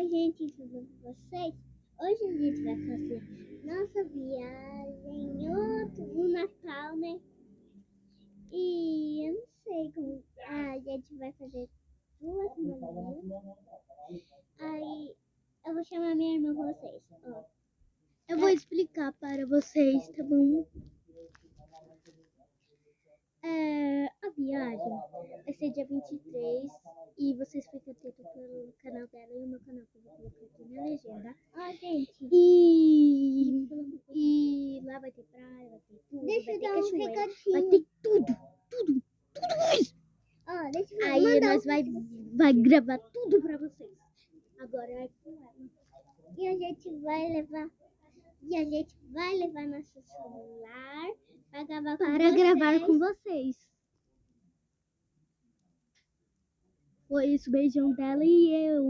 Oi, gente, tudo bem com vocês? Hoje a gente vai fazer nossa viagem no Natal, né? E eu não sei como a gente vai fazer 2 manhãs. Aí eu vou chamar minha irmã com vocês. Ó. Eu vou explicar para vocês, tá bom? A viagem vai ser dia 23 e vocês ficam atentos pelo canal dela e o meu canal que eu vou colocar aqui na legenda. Gente. E lá vai ter praia, vai ter tudo, vai ter cachoeira, vai ter tudo isso. Aí nós vai gravar tudo pra vocês. Agora é com ela. E a gente vai levar nosso celular para gravar com vocês. Foi isso, beijão dela e eu.